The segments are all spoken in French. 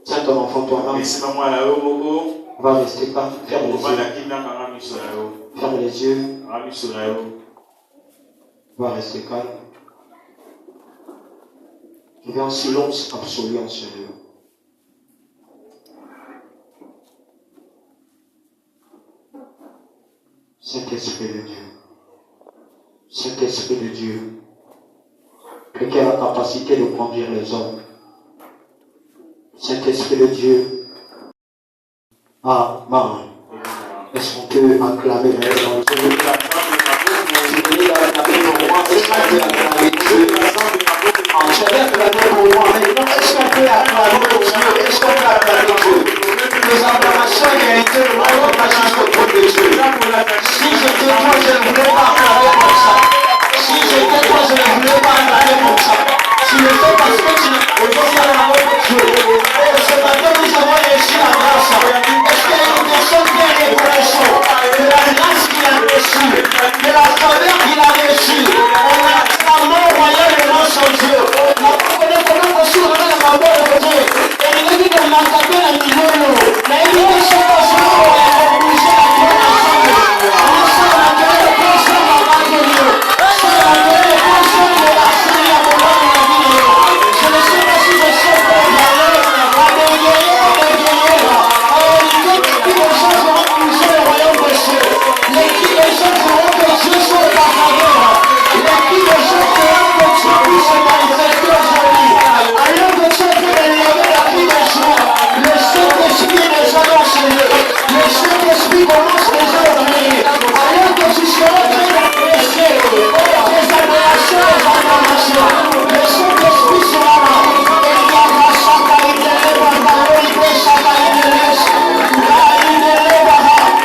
Tiens ton enfant, toi-même. Va rester calme. Ferme les yeux. Ferme les yeux. Va rester calme. Je vais en silence absolu en ce lieu. Saint-Esprit de Dieu. Saint-Esprit de Dieu. Qui a la capacité de conduire les hommes. Saint-Esprit de Dieu. Amen. Est-ce qu'on peut acclamer le nom de Dieu? Je vais acclamer pour moi. Est-ce qu'on peut acclamer Dieu? Je vais acclamer pour moi. Maintenant, est-ce qu'on peut acclamer Dieu? Est-ce qu'on peut acclamer Dieu? Nous avons la seule vérité, le monde pas jusqu'au trône de Dieu. Si j'étais toi, je ne voulais pas acclamer comme ça. Si j'étais toi, je ne voulais pas acclamer comme ça. Tu le fais parce que tu ne veux pas faire la voix de Dieu. Ce matin, nous avons reçu la grâce. Est-ce qu'il y a une personne qui a une révélation de la grâce qu'il a reçue, de la faveur qu'il a reçue? On a tellement royal le nom de Dieu. On a compris comment on se remet dans la voix de Dieu. Et il a dit qu'on a tapé la niveau. Mais il dit que ce passage, on a bougé la vie ensemble. On s'en a donné le conseil à la Dieu. On s'en a donné le conseil de la série à mon nom. Je ne sais pas si je sais pas parler. Les gens feront bouger le royaume de Dieu. Les gens feront que Dieu soit par faveur. Les gens feront que Dieu puisse se manifester aujourd'hui. Alors que Dieu peut élever la vie des gens. Le Saint-Esprit est déjà dans ce lieu. Le Saint-Esprit commence déjà à venir. Alors que tu seras très apprécié. Tes admirations, les acclamations. Le Saint-Esprit sera là. Et il y aura chacun qui te lève à la rue, chacun qui te laisse.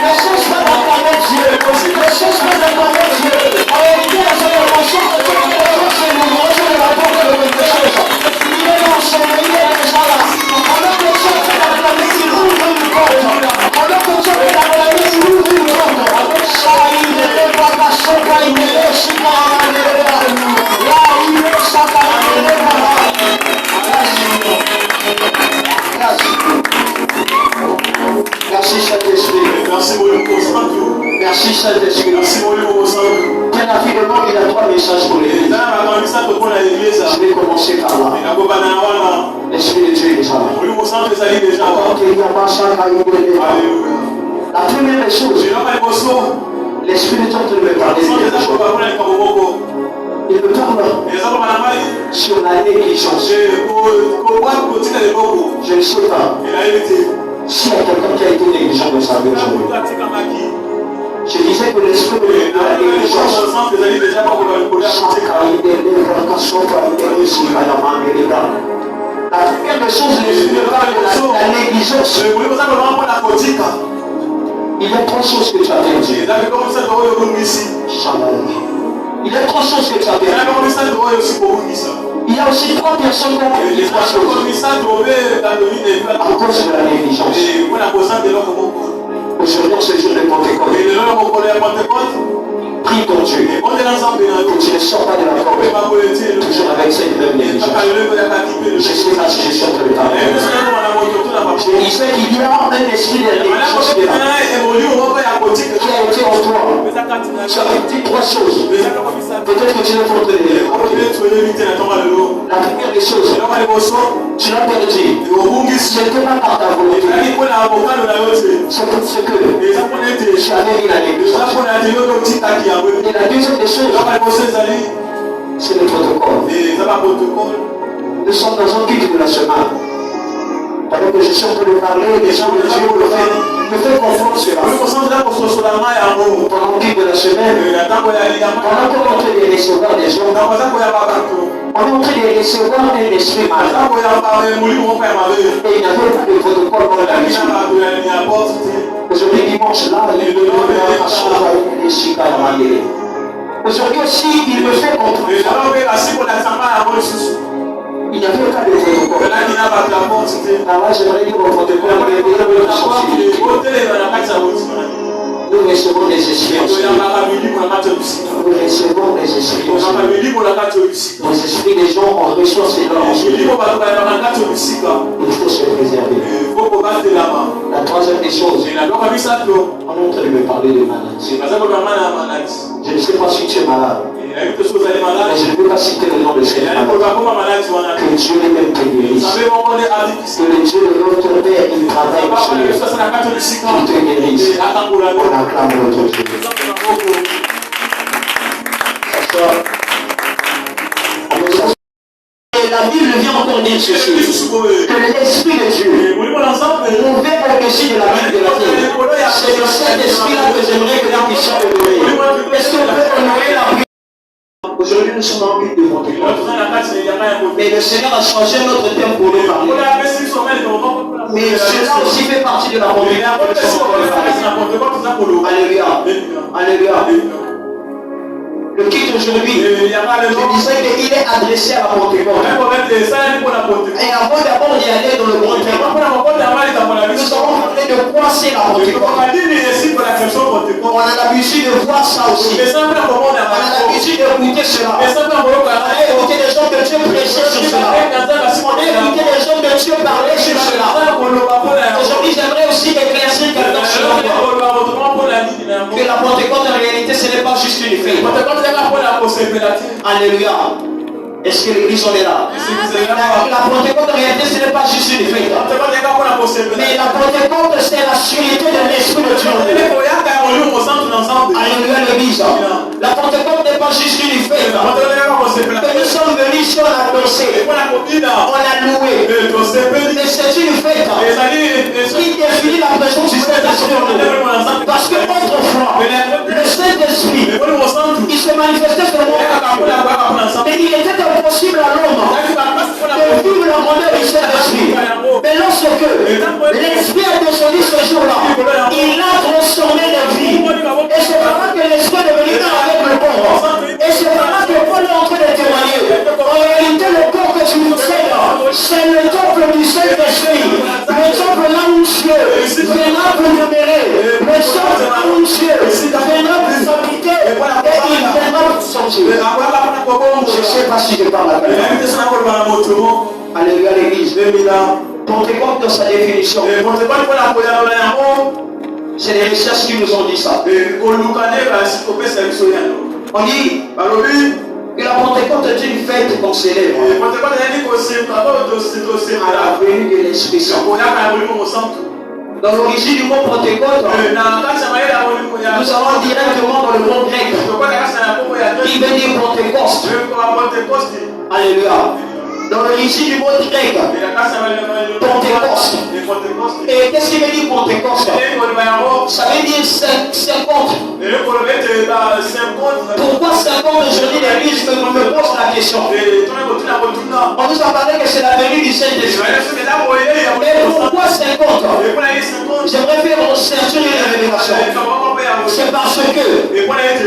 Les choses peuvent acclamer Dieu. Les choses peuvent acclamer Dieu. En réalité, la célébration de toute personne, c'est l'ouvrage de la porte de quelque chose. Il est dans son il est déjà là. Pendant que Dieu fait acclamer, il ouvre une porte. Pendant que Dieu fait acclamer, il ouvre une porte. Ça, il ne lève pas la sopa, il ne laisse pas la lèvre. Là, il ne laisse pas la lèvre. Merci Saint-Esprit. Merci Saint-Esprit. Bien rapidement, il y a 3 messages pour l'église. Je vais commencer par là. L'Esprit de Dieu est déjà là. La première des choses, l'Esprit de Dieu me parler de quelque chose. Il me parle sur la négligence. Je ne sais pas. S'il y a quelqu'un qui a été négligent de sa vie aujourd'hui, je disais que l'esprit de la négligence, la première des choses, l'esprit de la négligence, il y a 3 choses que tu as perdues. Il y a 3 choses que tu as perdues. Il y a aussi 3 personnes qui ont perdu 3 choses à cause de la négligence. Aujourd'hui, ce jour de Pentecôte, prie ton Dieu que tu ne sors pas de la porte toujours avec cette même négligence. Je ne sais pas si je suis en train de parler. Je disais qu'il y a un esprit de négligence qui a été en toi. Tu as dit 3 choses. Peut-être que tu n'as pas entendu. La première des choses, tu l'as perdu. Ce n'était pas par ta volonté. C'est parce que tu avais mis la négligence. Et la deuxième des choses, c'est le protocole. Nous sommes dans un culte de la semaine. Pendant que je suis en train de parler, les gens de Dieu me fait comprendre cela. Pendant le culte de la semaine, pendant qu'on est en train de recevoir des gens, on est en train de recevoir un esprit malade. Et il n'y avait pas de protocole dans la vie. Aujourd'hui, dimanche, là, il me donne à aujourd'hui aussi, il me fait comprendre. Il n'y avait pas de protocole. Là, j'aimerais dire au protocole, Nous recevons des esprits en ce moment. Nous recevons des esprits en ce moment. Les esprits des gens, on reçoit ces dons en ce moment. Il faut se préserver. La troisième des choses, on est en train de me parler de maladie. Je ne sais pas si tu es malade. Mais je ne peux pas citer le nom de cette maladie. Que Dieu lui-même te guérisse. Que le Dieu de notre Père, il travaille sur lui. Qu'il te guérisse. On acclame notre Dieu. Et la Bible vient encore dire ceci, que l'Esprit de Dieu, ouvert au-dessus de la vie de la terre, c'est de cet esprit-là que j'aimerais que nous puissions honorer. Est-ce qu'on peut honorer la vie? Aujourd'hui, nous sommes en but de Pentecôte. Mais le Seigneur a changé notre thème pour nous parler. Mais cela aussi fait partie de la Pentecôte. Alléluia. Alléluia. Le kit aujourd'hui, je disais qu'il est adressé à la Pentecôte. Et avant d'abord d'y aller dans le grand thème, nous avons parlé de quoi c'est la Pentecôte. On a l'habitude de voir ça aussi. On a l'habitude d'écouter cela. On a écouté des gens de Dieu prêcher sur cela. On a écouté des gens de Dieu parler sur cela. Aujourd'hui, j'aimerais aussi éclaircir quelque chose. Que la Pentecôte en réalité, ce n'est pas juste une fête. Alléluia. Est-ce que l'église en est là? La Pentecôte en réalité ce n'est pas juste une fête. Mais la Pentecôte c'est la sûreté de l'Esprit de Dieu. Alléluia l'église. La Pentecôte n'est pas juste une fête. Que nous sommes venus ici, on a dansé, on a loué. Mais c'est une fête qui définit la présence du Saint-Esprit en nous. Parce que autrefois, le Saint-Esprit, il se manifestait sur le monde. Mais il était impossible à l'homme de vivre la grandeur du Saint-Esprit. Mais lorsque l'Esprit a descendu ce jour-là, il a transformé la vie. Et c'est vraiment que l'Esprit est devenu un avec le corps. Et c'est vraiment que Paul est en train de témoigner. En réalité, le corps que tu nous sais là, c'est le temple du Saint-Esprit. Le temple là où Dieu viendra vous demeurer. Le temple là où Dieu viendra vous habiter. Et il viendra vous sortir. Je ne sais pas si je parle à quelqu'un. Alléluia l'église. Pentecôte dans sa définition. C'est les recherches qui nous ont dit ça. On dit que la Pentecôte est une fête qu'on célèbre à la venue de l'Esprit Saint. Dans l'origine du mot Pentecôte, nous allons directement dans le mot grec qui veut dire Pentecôte. Alléluia. Dans l'origine du mot grec, Pentecôte. Et qu'est-ce qui veut dire Pentecôte? Ça veut dire 50. Pourquoi 50 aujourd'hui l'église me pose la question? On nous a parlé que c'est la venue du Saint-Esprit. Mais pourquoi 50? J'aimerais faire une révélation. C'est parce que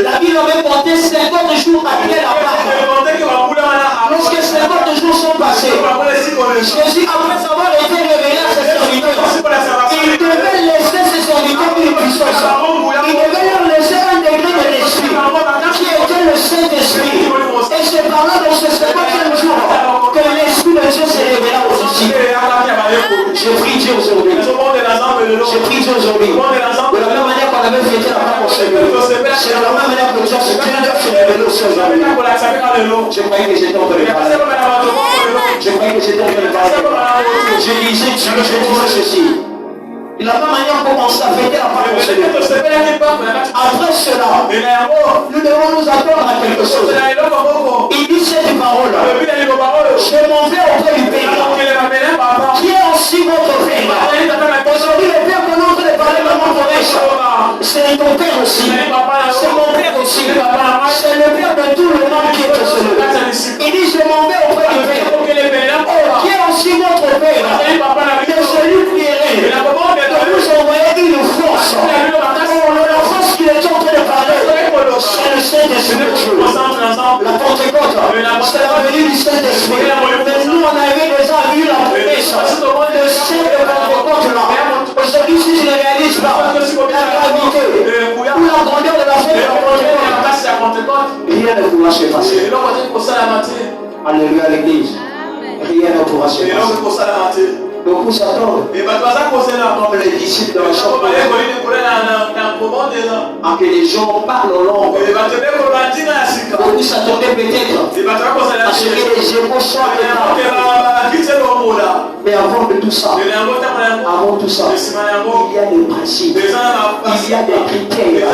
la Bible avait compté 50 jours après la Pâque. Lorsque 50 jours sont passés, Jésus, après avoir été révélé à ses serviteurs, il devait laisser ses serviteurs une puissance. Il devait leur laisser un degré de l'esprit qui était le Saint-Esprit. Et c'est par là, dans ce 50e jour, que l'Esprit de Dieu s'est révélé aux disciples. Je prie Dieu aujourd'hui. Je prie Dieu aujourd'hui. De la même manière qu'on avait fêté la Pâque au Seigneur, c'est de la même manière que Dieu s'est révélé au Seigneur. Je croyais que j'étais en train de parler. Je croyais que j'étais en train de parler. Je disais ceci. De la même manière qu'on commence à fêter la Pâque au Seigneur. Après cela, nous devons nous attendre à quelque chose. Il dit cette parole. Je m'en vais auprès du Père. Qui est aussi votre Père? Aujourd'hui, le Père que nous sommes de parler dans notre oreille, c'est ton Père aussi. C'est mon Père aussi. C'est le Père de tout le monde qui est au ciel. Il dit je m'en vais auprès du Père. Oh, qui est aussi votre Père? Mais je lui prierai de nous envoyer une force. Oh, la force qu'il est en train de parler, c'est le Saint-Esprit de Dieu. La Pentecôte, c'est la venue du Saint-Esprit. Mais nous, on avait déjà vu la promesse. Le Saint de Pentecôte là. Aujourd'hui, si je ne réalise pas la gravité la grandeur de la fête de Pentecôte, rien ne pourra se passer. Alléluia l'église. Rien ne pourra se passer. Beaucoup s'attendent comme les disciples dans le champ à que les gens parlent en langue. Beaucoup s'attendaient peut-être à ce que les échos soient mais avant de tout ça, il y a des principes, il y a des critères.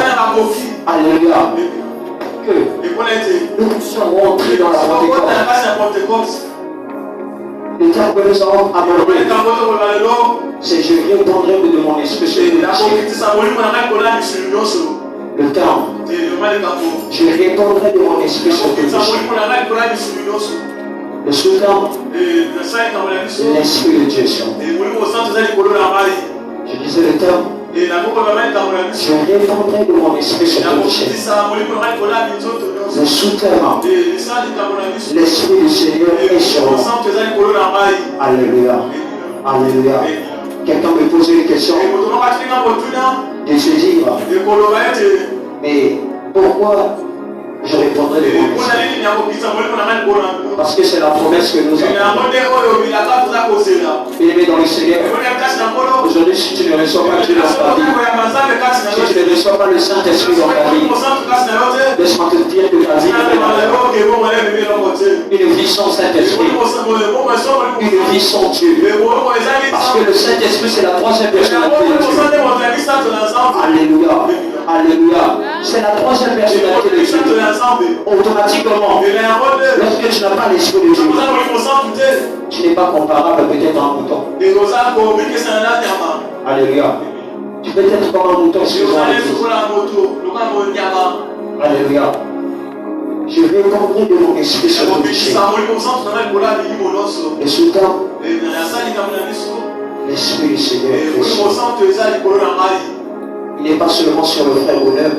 Alléluia. Que nous puissions rentrer dans la Pentecôte. Le terme que nous avons abordé, c'est je répondrai de mon esprit sur le terme, je répondrai de mon esprit sur le le sous-terme, l'esprit de Dieu sur moi. Je disais le terme, je répondrai de mon esprit sur le le sous-terme, l'esprit du Seigneur est sur moi. Alléluia. Alléluia. Quelqu'un me posait une question de se dire, mais pourquoi je répondrai de mon esprit? Parce que c'est la promesse que nous avons. Bien-aimé dans le Seigneur, aujourd'hui, si tu ne reçois pas Dieu dans ta vie, si tu ne reçois pas le Saint-Esprit dans ta vie, laisse-moi te dire que ta vie est une vie sans Saint-Esprit, une vie sans Dieu. Parce que le Saint-Esprit, c'est la troisième personnalité de Dieu. Alléluia. Alléluia. C'est la troisième personnalité de Dieu. Automatiquement, lorsque tu n'as pas l'esprit de Dieu, tu n'es pas comparable peut-être à un mouton. Alléluia. Tu peux être comme un mouton sur Alléluia. Je répondrai de mon esprit sur le péché. Et soudain, l'esprit du Seigneur est sur moi. Il n'est pas seulement sur le frère bonheur,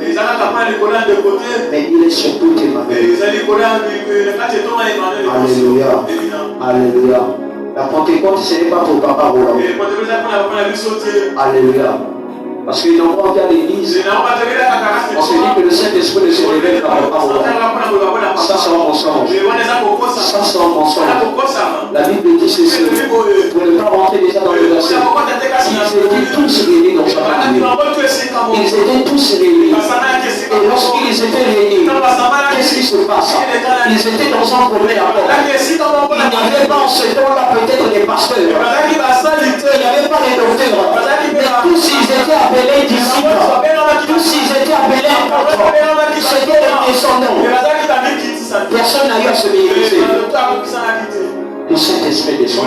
mais il est sur tout Emmanuel. Alléluia. Alléluia. La Pentecôte, ce n'est pas pour Papa Roland. Alléluia. Parce qu'ils n'ont pas envers l'église. On se dit que le Saint-Esprit ne se révèle par Papa Roland. Ça, c'est un mensonge. Ça, c'est un mensonge. La Bible dit ceci. Pour ne pas rentrer déjà dans le verset. Ils étaient tous réunis dans sa famille. Ils étaient tous réunis. Et lorsqu'ils étaient réunis, qu'est-ce qui se passe? Ils étaient dans un premier accord. Il n'y avait pas en ce temps-là peut-être des pasteurs. Il n'y avait pas les docteurs. Mais tous ils étaient appelés disciples. Tous ils étaient appelés apôtres. C'était les descendants. Personne n'a eu à se bénéficier. Le Saint-Esprit descend.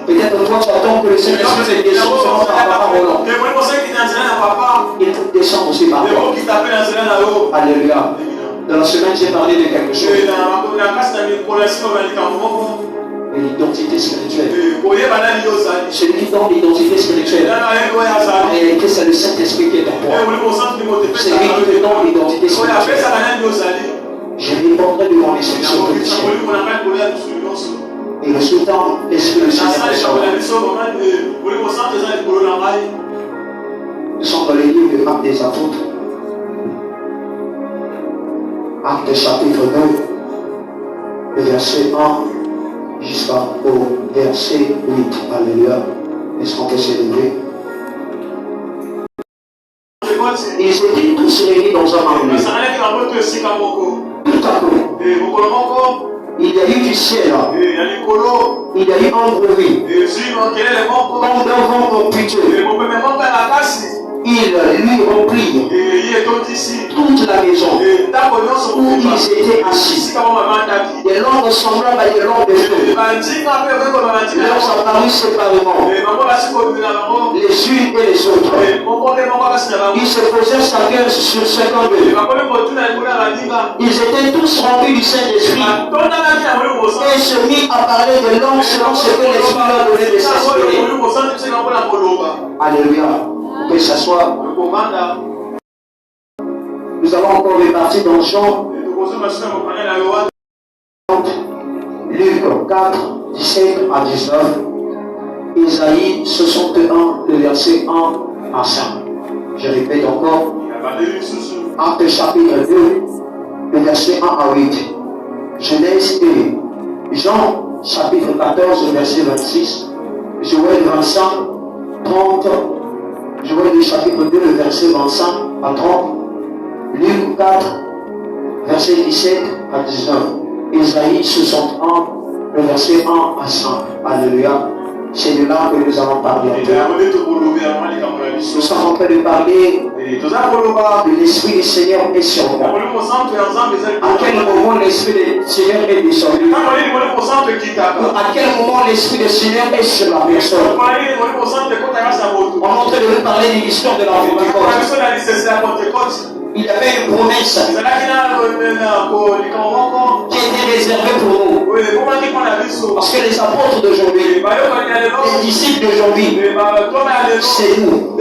Peut-être toi tu attends que le Saint-Esprit descende par Papa Roland. Il faut descendre aussi par toi. Alléluia. Dans la semaine, j'ai parlé de quelque chose. Et l'identité spirituelle. Celui qui donne l'identité spirituelle. En réalité, c'est le Saint-Esprit qui est en toi. C'est lui qui te donne l'identité spirituelle. Je répondrai de mon esprit sur le ciel. Et le sultan, l'esprit du Seigneur est sur moi. Nous sommes dans les livres de Actes des Apôtres. Actes chapitre 2, le verset 1 jusqu'au verset 8. Alléluia. Est-ce qu'on peut s'élever? Ils étaient tous réunis dans un endroit. Tout à coup, il y a eu du ciel, il y a eu un bruit, comme d'un vent impétueux. Il lui remplit toute la maison où ils étaient assis. Des langues semblables à des langues de feu leur apparut séparément, les unes et les autres. Ils se posaient chacun sur chacun d'eux. Ils étaient tous remplis du Saint-Esprit et se mit à parler de langues selon ce que l'Esprit leur donnait de s'exprimer. Alléluia. On peut s'asseoir. Nous allons encore repartir dans Jean, Luc 4, 17 à 19, Isaïe 61, le verset 1 à 5. Je répète encore, Actes chapitre 2, le verset 1 à 8. Genèse et Jean chapitre 14, verset 26. Joël 25, 30. Joël chapitre 2, le verset 25 à 30. Luc 4, verset 17 à 19. Isaïe 61, le verset 1 à 5. Alléluia. C'est de là que nous allons parler. Nous sommes en train de parler de l'Esprit du Seigneur est sur moi. À quel moment l'Esprit du Seigneur est descendu? À quel moment l'Esprit du Seigneur est sur la personne? On est en train de nous parler de l'histoire de la Pentecôte. Il y avait une promesse qui était réservée pour nous. Parce que les apôtres d'aujourd'hui, les disciples d'aujourd'hui, c'est nous,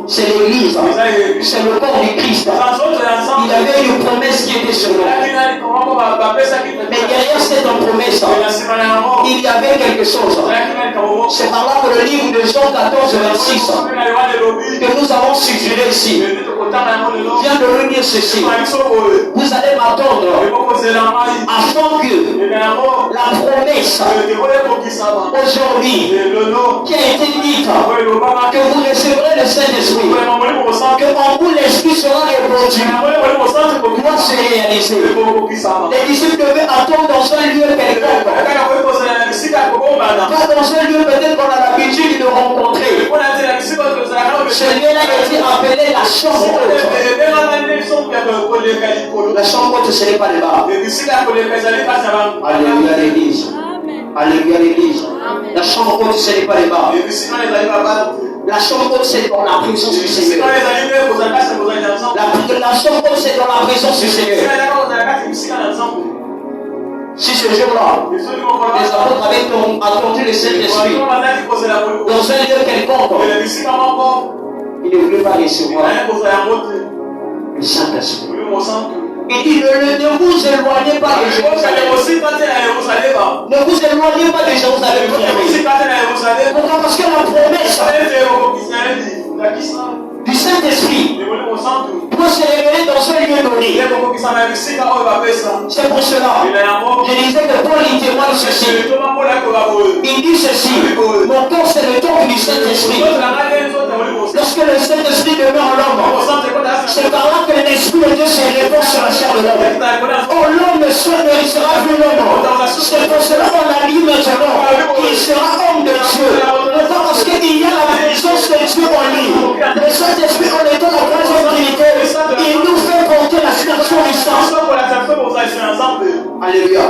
c'est l'Église, c'est le corps du Christ. Il y avait une promesse qui était sur nous. Mais derrière cette promesse, il y avait quelque chose. C'est par là que le livre de Jean 14, 26, que nous avons suggéré ici, vient de nous dire ceci. Vous allez m'attendre afin que la promesse aujourd'hui qui a été dite, que vous recevrez le Saint-Esprit, que en vous l'Esprit sera répandu, doit se réaliser. Les disciples devaient attendre dans un lieu quelconque, pas dans un lieu peut-être qu'on a l'habitude de rencontrer. Ce lieu-là était appelé la chambre haute. La chambre haute, ce n'est pas le bar. Alléluia l'église. Alléluia l'église. La chambre haute, ce n'est pas le bar. La chambre haute, c'est dans la présence du Seigneur. La chambre haute, c'est dans la présence du Seigneur. Si ce jour-là, les apôtres avaient attendu le Saint-Esprit dans un lieu quelconque, ils ne voulaient pas recevoir le Saint-Esprit. Il dit ne vous éloignez pas de Jérusalem. Ne vous éloignez pas de Jérusalem. Pourquoi? Parce que la promesse du Saint-Esprit doit se révéler dans un lieu donné. C'est pour cela je disais que Paul il témoigne ceci. Il dit ceci: mon corps c'est le temple du Saint-Esprit. Lorsque le Saint-Esprit demeure en l'homme, c'est par là que l'Esprit de Dieu se répand sur la chair de l'homme. Oh, l'homme ne sera plus l'homme. C'est pour cela qu'on a dit maintenant qu'il sera homme de Dieu. Pourquoi? Parce qu'il y a la présence de Dieu en lui. Le Saint-Esprit, en étant la présence Trinité, il nous fait porter la situation du sang. Alléluia.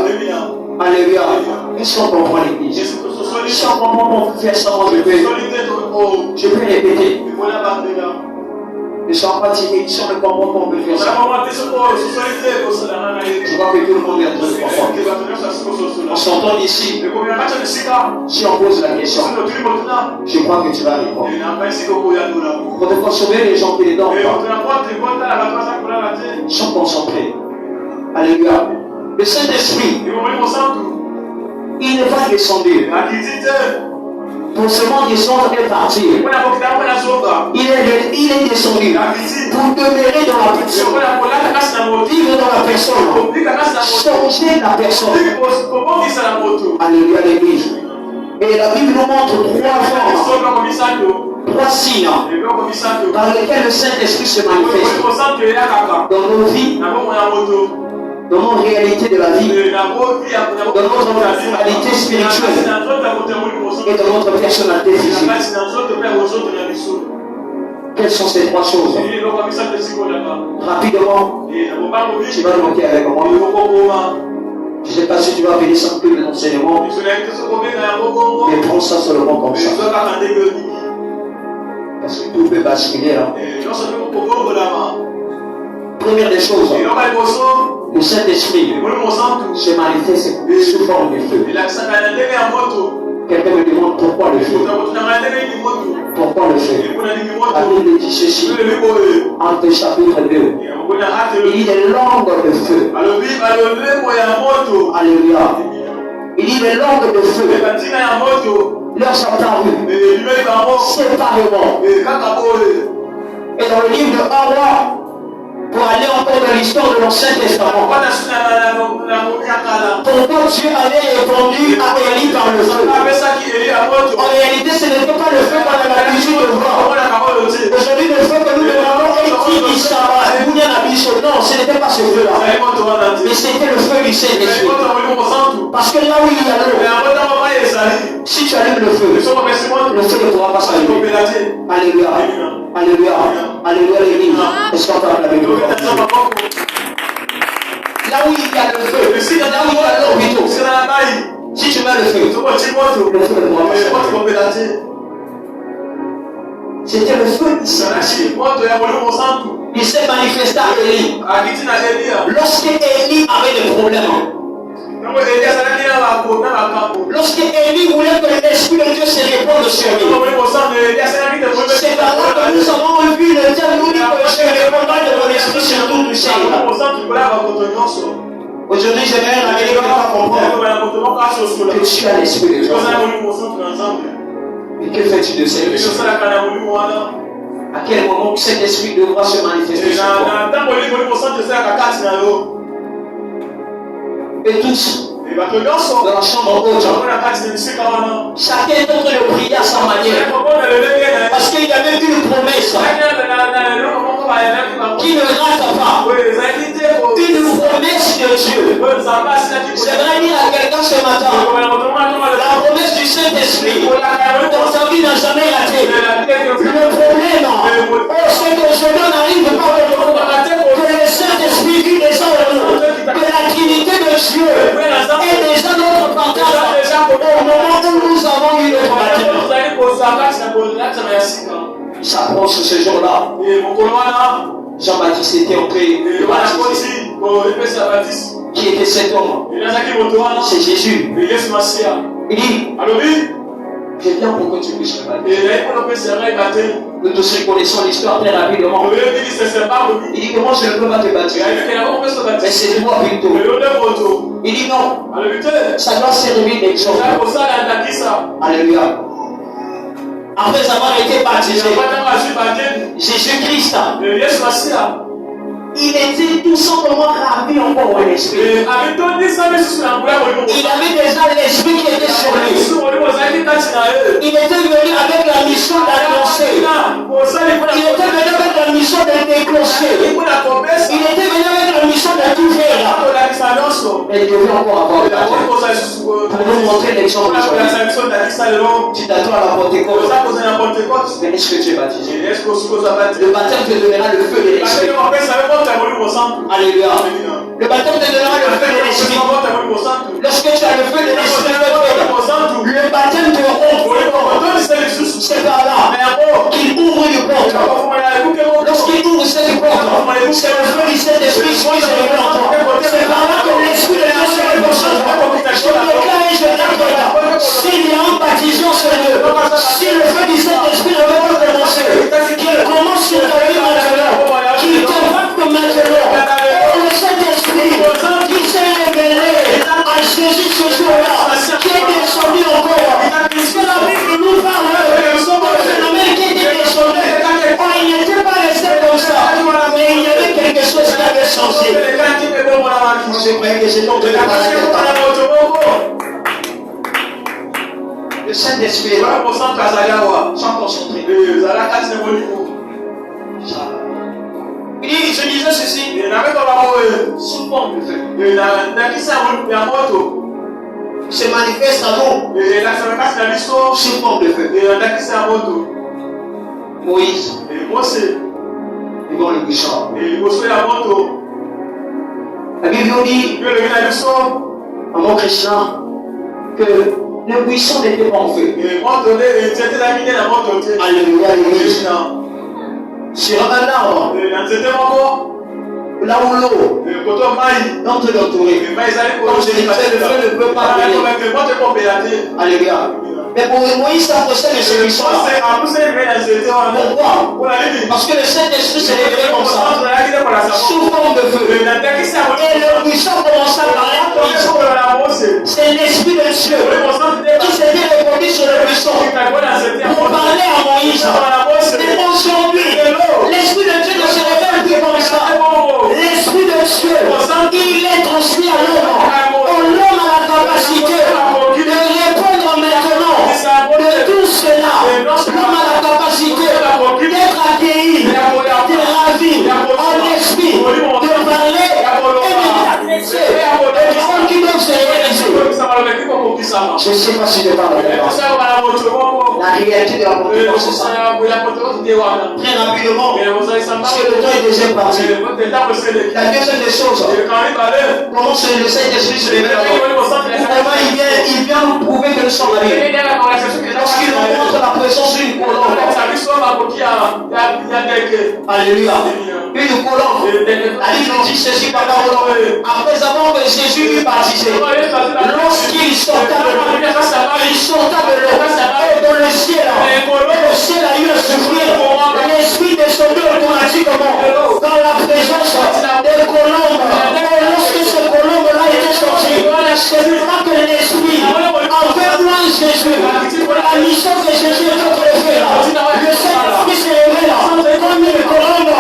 Alléluia. Est-ce qu'on comprend l'église? Si on comprend pour faire ça, je peux répéter. Ne sois pas timide, si on ne comprend pas, on peut faire ça. Je vois que tout le monde est en train de comprendre. On s'entend ici. Si on pose la question, je crois que tu vas répondre. Pour te consommer les gens qui les dorment pas, ils sont concentrés. Alléluia. Le Saint-Esprit, il n'est pas descendu pour seulement descendre et partir. Il est descendu pour demeurer dans la personne, vivre dans la personne, changer la personne. Alléluia l'église. Et la Bible nous montre trois signes dans lesquels le Saint-Esprit se manifeste dans nos vies, dans nos réalités de la vie, dans notre réalité spirituelle et dans notre personnalité physique. Quelles sont ces trois choses? Rapidement, tu vas noter avec moi. Je ne sais pas si tu vas venir sans plus de l'enseignement, mais prends ça seulement comme ça. Parce que tout peut basculer là. Première des choses, le Saint-Esprit se manifeste sous forme de feu. Quelqu'un me demande pourquoi le feu? Pourquoi le feu? La Bible dit ceci, Actes chapitre 2. Il dit des langues de feu. Alléluia. Il dit des langues de feu leur sont apparues séparément. Et dans le livre de 1 roi, pour aller encore dans l'histoire de l'Ancien Testament. Pourquoi Dieu avait répondu à Élie par le feu? En réalité, ce n'était pas le feu qu'on a l'habitude de voir. Aujourd'hui, le feu que nous demandons non, ce n'était pas ce feu-là. Mais c'était le feu du Saint-Esprit. Parce que là où il y a l'eau, si tu allumes le feu ne pourra pas s'allumer. Alléluia. Alléluia. Alléluia, l'église. Est-ce qu'on parle avec nous? Là où il y a le feu, là où il y a l'eau plutôt. Si tu mets le feu ne pourra pas s'allumer. C'était le feu du Saint-Esprit. Il s'est manifesté à Élie. Lorsque Élie avait des problèmes. Lorsque Élie voulait que l'Esprit de Dieu se répande sur lui. C'est par là que nous avons vu le terme nous dit que je répandrai de mon esprit sur tout le Seigneur. Aujourd'hui, j'aimerais ramener que tu comprendre que tu as l'Esprit de Dieu. Et que fais-tu de cet esprit? À quel moment cet esprit devra se manifester sur toi? Et tous, dans la chambre haute, chacun d'entre eux priait à sa manière. Parce qu'il y avait une promesse qui ne rate pas. Une promesse de Dieu. J'aimerais dire à quelqu'un ce matin, la promesse du Saint-Esprit dans sa vie n'a jamais raté. Le problème, c'est qu'aujourd'hui on n'arrive pas que le Saint-Esprit vit déjà en nous. Que la Trinité de Dieu est déjà notre partage au moment où nous avons eu le baptême. J'approche ce jour-là. Jean-Baptiste était entré. Qui était cet homme? C'est Jésus. Il dit, je viens pour que tu puisses me baptiser. Nous tous connaissons l'histoire très rapidement. Il dit, comment je ne peux pas te baptiser? Mais c'est toi plutôt. Il dit non. Ça doit servir d'exemple. Alléluia. Après avoir été baptisé, Jésus-Christ, il était tout simplement ravi encore en esprit. Il avait déjà l'esprit qui était sur lui. Il était venu avec la mission d'annoncer. Il était venu avec la mission de déclencher. Il était venu avec la mission de tout faire. Mais il devait encore avoir le baptême. Pour nous montrer l'exemple aujourd'hui. Tu t'attends à la Pentecôte. Mais est-ce que tu es baptisé? Le baptême te donnera le feu de l'esprit. Alléluia. Le baptême te donnera le feu de l'esprit. Lorsque tu as le feu de l'esprit, le baptême te ouvre. C'est par là qu'il ouvre une porte. Lorsqu'il ouvre cette porte, c'est le feu du Saint-Esprit qui se révèle en toi. C'est par là que l'esprit de Dieu se révèle en toi. Je déclare et je déclare, s'il y a un baptisement sur Dieu, si le feu du Saint-Esprit ne veut pas commencer, qu'il commence sur ta vie maintenant, qu'il te marque maintenant. Le Saint-Esprit qui s'est révélé à Jésus ce jour-là, qui est descendu encore. Que la Bible nous parle d'un phénomène qui était descendu. Il n'était pas resté comme ça, mais il y avait quelque chose qui avait changé. Je prie que c'est donc de la le Saint-Esprit, sans concentrer. Il dit, je disais ceci, sous forme de feu. Il se manifeste à nous sous forme de feu. Moïse, devant le buisson. La Bible nous dit, à mon chrétien, que le buisson n'était pas en feu. Alléluia, l'église. Sur un arbre, là où l'eau d'entre l'entouré. Comme je disais, le feu ne peut pas brûler. Alléluia. Mais pour Moïse, ça possède ce buisson-là. Pourquoi? Parce que le Saint-Esprit s'est révélé comme ça, sous forme de feu. Et le buisson commença à parler. C'est l'Esprit de Dieu qui s'était répandu sur le buisson pour parler à Moïse. Mais aujourd'hui, l'Esprit de Dieu ne se révèle plus comme ça. Je ne sais pas si je parle à la réalité de la compétence, c'est ça. Très rapidement, parce que le temps est déjà parti. La deuxième des choses, comment le Saint-Esprit se révèle à nous. Comment il vient nous prouver que nous sommes mariés. Lorsqu'il nous montre la présence d'une colombe. Alléluia. Une colombe. La Bible dit ceci par parole. Après avoir que Jésus lui baptisé, lorsqu'il sorta de l'eau, dans le ciel a eu à souffrir. L'esprit descendait automatiquement dans la présence des colombes. Et lorsque ce colombe-là était sorti, c'est là que l'esprit avait loin Jésus. La mission que Jésus est en train de faire, le Saint-Esprit se révèle comme une colombe à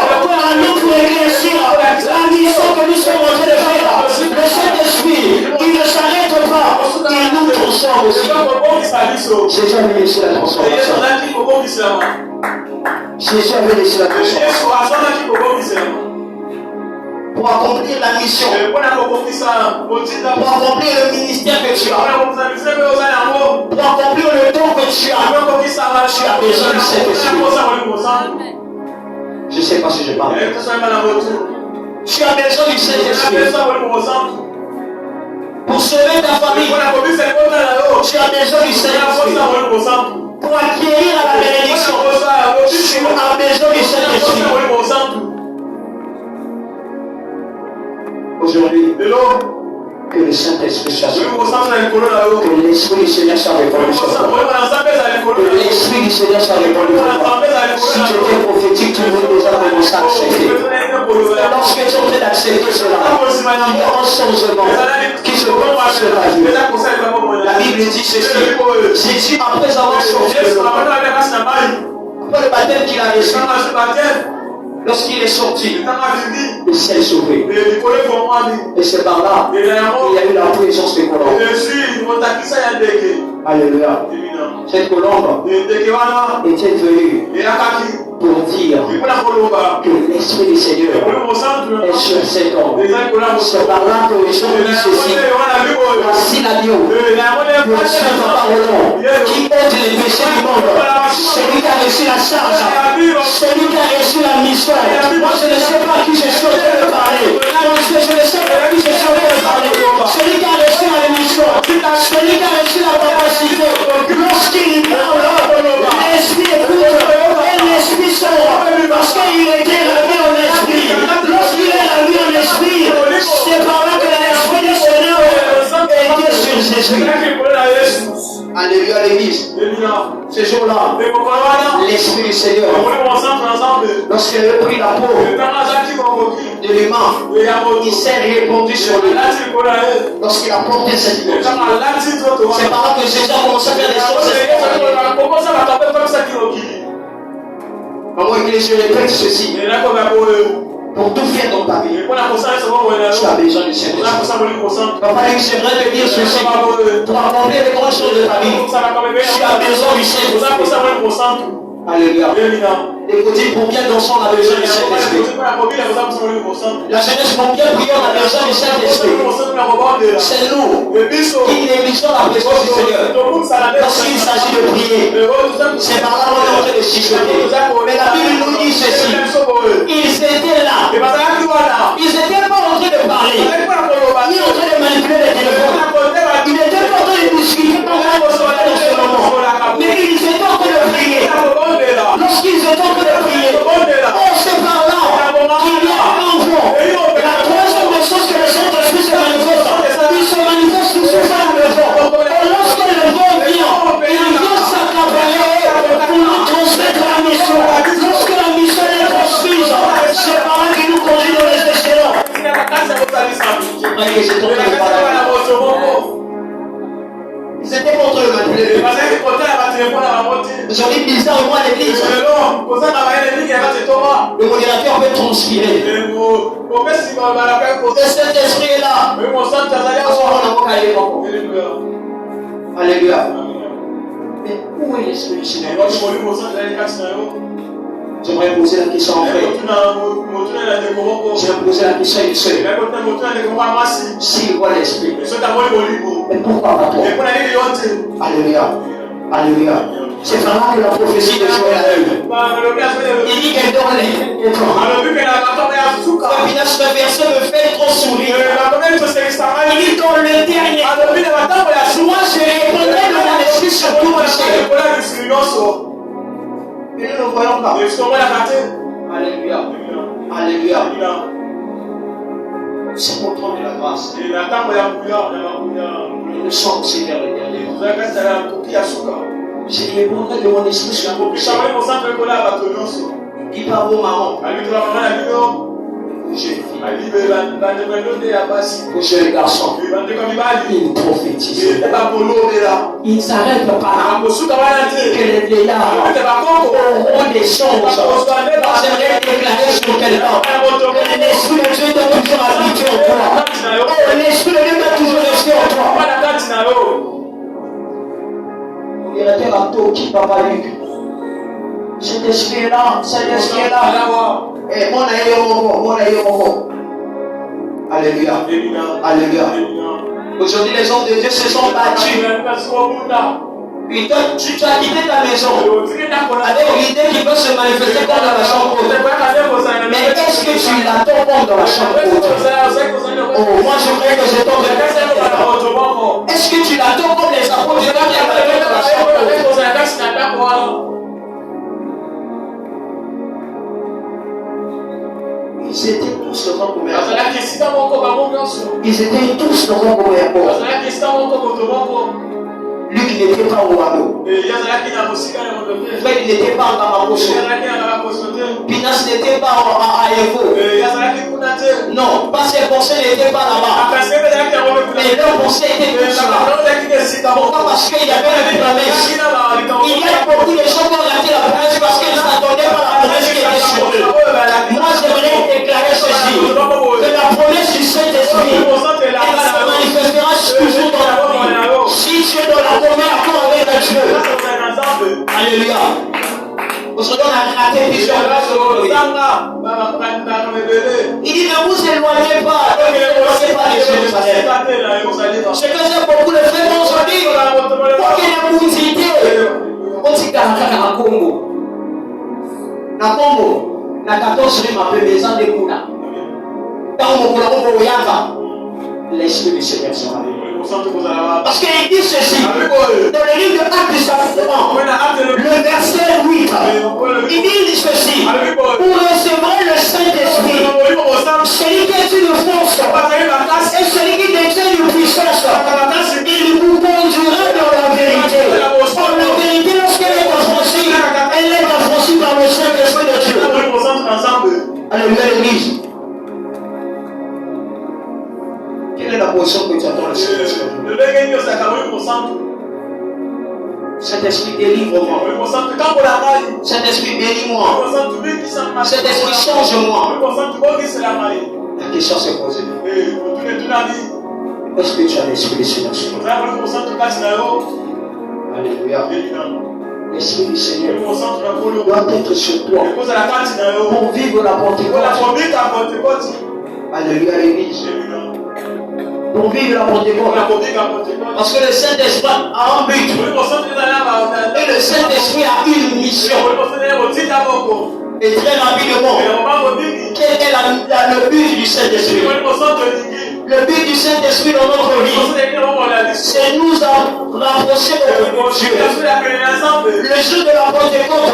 nous pour éclaircir la mission que nous sommes en train de faire. Le Saint-Esprit, il ne s'arrête pas, il nous transforme aussi. Jésus avait laissé la transformation. Jésus avait laissé la transformation. Pour accomplir la mission, pour accomplir le ministère que tu as, pour accomplir le don que tu as besoin du Saint-Esprit. Je ne sais pas si je parle. Tu as besoin du Saint-Esprit. Pour sauver ta famille, tu as besoin du Saint-Esprit. Pour acquérir la bénédiction, tu as besoin du Saint-Esprit. Aujourd'hui, que le Saint-Esprit soit sur nous. Que l'Esprit du Seigneur soit répandu sur toi. Que l'Esprit du Seigneur soit répandu sur toi. Si tu étais prophétique, tu veux déjà commencer à accepter. Lorsque tu es en train d'accepter cela, il y a un changement qui se passe sur ta vie. La Bible dit ceci. Jésus, après avoir sorti de l'eau, après le baptême qu'il a reçu, lorsqu'il est sorti, le ciel s'est ouvert. Et c'est par là qu'il y a eu la présence des colombes. Alléluia. Cette colombe était venue pour dire que l'Esprit du Seigneur est sur cet homme. C'est par là que les gens disent ceci. Voici l'agneau de Saint Parolon qui aide les péchés du monde. Celui qui a reçu la charge, celui qui a reçu la mission. Moi je ne sais pas à qui je suis en train de parler. Je ne sais pas à qui je suis en train de parler. Celui qui a reçu la mission, celui qui a reçu la capacité. Lorsqu'il parle, l'Esprit écoute et l'Esprit sort. Parce qu'il était lavé en esprit. Lorsqu'il est lavé en esprit, c'est par là que l'Esprit du Seigneur était sur Jésus. Alléluia l'église. Ce jour-là, l'Esprit du Seigneur, lorsqu'il a pris la peau de l'humain, il s'est répandu sur lui. Lorsqu'il a porté cette peau, c'est par là que Jésus a commencé à faire des choses. Maman, je répète ceci. Pour tout faire dans ta vie, tu as besoin du Saint-Esprit. Papa, j'aimerais te dire ceci. Pour accomplir les grandes choses de ta vie, tu as besoin du Saint-Esprit. Alléluia. Écoutez, pour bien danser, on a besoin du Saint-Esprit. La jeunesse, pour bien prier, on a besoin du Saint-Esprit. C'est nous qui négligeons la présence du Seigneur. Lorsqu'il s'agit de prier, c'est par là qu'on est en train de chuchoter. Mais la Bible nous dit ceci. Ils étaient là. Ils n'étaient pas en train de parler, ni en train de manipuler les téléphones. Ils n'étaient pas en train de discuter dans ce moment. Mais ils étaient en train de prier. Lorsqu'ils étaient en train de prier, on sait par là qu'il y a un vent. La troisième des choses que le Saint-Esprit se manifeste, il se manifeste sous forme de vent. Et lorsque le vent vient, il vient s'accaparer pour nous transmettre la mission. Lorsque la mission est transmise, c'est par là qu'il nous conduit dans les échelons. J'aimerais que j'ai tombé le parler. Ils étaient contre le manipuler. J'en ai bizarrement à l'église. Le modérateur peut transpirer. Et cet esprit est là. Alléluia. Mais où est l'esprit du Seigneur? J'aimerais poser la question en frère. J'aimerais poser la question à une soeur. S'il voit l'esprit, mais pourquoi pas toi? Alléluia. Alléluia. C'est vraiment que la prophétie de Joël arrive. Il dit qu'elle dort les. Le verset me fait trop sourire. Il dit dans le dernier. Moi je répondrai de mon esprit sur tout péché. Et nous ne voyons pas. Alléluia. Alléluia. C'est pour prendre de la grâce. Et nous sommes aussi vers le dernier. Je répondrai de mon esprit sur tout péché. Dis pas vos mamans. Jeune fille, aux jeunes garçons, ils prophétisent. Ils ne s'arrêtent pas là. Que les vieillards auront des choses. J'aimerais déclarer sur quelqu'un que l'esprit de Dieu doit toujours habiter en toi. Oh, l'esprit de Dieu doit toujours rester en toi. Il était à Toki, Papa Luc. Cet esprit est là, cet esprit est là. Et mon aïe, alléluia. Alléluia. Aujourd'hui, les hommes de Dieu se sont battus. Puis toi, tu as quitté ta maison avec l'idée qu'il veut se manifester comme dans la chambre haute. Mais est-ce que tu l'attends comme dans la chambre haute? Oh, moi je voudrais que je tombe. Est-ce que tu l'attends comme les apôtres qui avaient dans la chambre haute? Ils étaient tous dans un commerce. Ils étaient tous dans un commerce. Luc n'était pas au hameau. Fred n'était pas en Kamakoso. Pinas n'était pas à Evo. Non, parce que les conseils n'étaient pas là-bas. Mais leurs conseils étaient tous là. Pourquoi? Parce qu'il y avait une promesse. Il y a beaucoup de gens qui ont raté la promesse parce qu'ils ne s'attendaient pas à la promesse qui était sur eux. Moi, j'aimerais déclarer ceci. Que la promesse du Saint-Esprit, elle se manifestera toujours dans la vie. Si tu es dans la première cour avec Dieu. Alléluia. Aujourd'hui, on a raté plusieurs choses. Il dit, ne vous éloignez pas. Ne vous éloignez pas de Jérusalem. Ce que j'ai beaucoup de frères aujourd'hui, pour qu'il ne vous dise, on dit qu'à Congo. Na Congo, na 14 rue m'appelle Maison de Mouna. Dans mon l'esprit du Seigneur sera. Parce qu'il dit ceci, dans le livre de Actes du Sacrement, le verset 8, il dit ceci, vous recevrez le Saint-Esprit, celui qui est une force, et celui qui détient une puissance, il vous conduira dans la vérité. Or, la vérité, lorsqu'elle est affranchie, elle est affranchie par le Saint-Esprit de Dieu. Alléluia, l'Église. Quelle est la position que tu attends le Saint-Esprit? Saint-Esprit, délivre-moi. Saint-Esprit, bénis-moi. Saint-Esprit, change-moi. La question s'est posée. Est-ce que tu as l'Esprit du Seigneur? Alléluia. L'Esprit du Seigneur doit être sur toi pour vivre la Pentecôte. Alléluia, l'Église. Pour vivre la Pentecôte. Parce que le Saint-Esprit a un but. Et le Saint-Esprit a une mission. Et très rapidement, quel est le but du Saint-Esprit? Le but du Saint-Esprit dans notre vie, c'est nous rapprocher de Dieu. Le jour de la Pentecôte,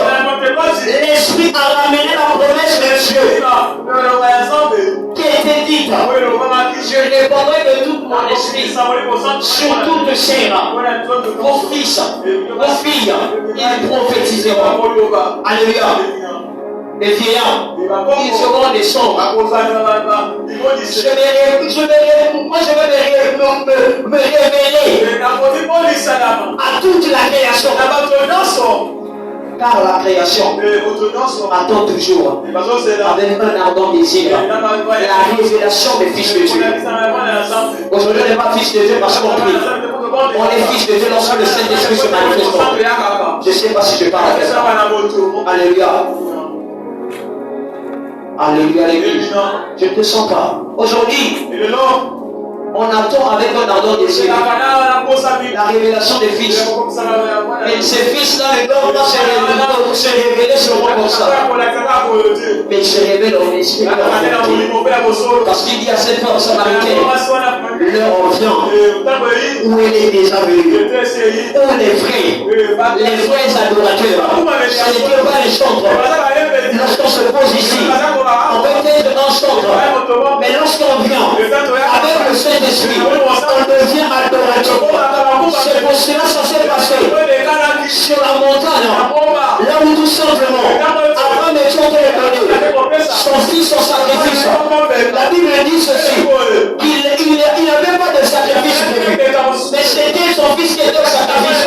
l'Esprit a ramené la promesse de Dieu qui a été dite. Je répondrai de tout mon esprit sur toute chair. Vos fils, vos filles, ils prophétiseront. Alléluia. Les vieillards, ils seront des sombres. Moi, je vais me révéler à toute la création. Car la création attend toujours avec un ardent désir la révélation des fils de Dieu. Aujourd'hui, on n'est pas fils de Dieu parce qu'on prie. On est fils de Dieu lorsque le Saint-Esprit se manifeste. Je ne sais pas si je parle avec ça. Alléluia. Alléluia l'église. Je ne te sens pas. Aujourd'hui, on attend avec un ardent désir la révélation des fils. Mais ces fils-là ne doivent pas se révéler seulement comme ça. Mais ils se révèlent en esprit. Parce qu'il dit à cette femme samaritaine, l'heure vient où elle est déjà venue. Où les vrais adorateurs, ce n'était pas les chantres. Lorsqu'on se pose ici, on peut être un chantre. Mais lorsqu'on vient avec le Saint-Esprit, on devient adorateur. C'est pour cela que ça s'est passé sur la montagne, là où tout simplement Abraham est en train de donner son fils en sacrifice. La Bible dit ceci, qu'il n'avait pas de sacrifice prévu, mais c'était son fils qui était au sacrifice.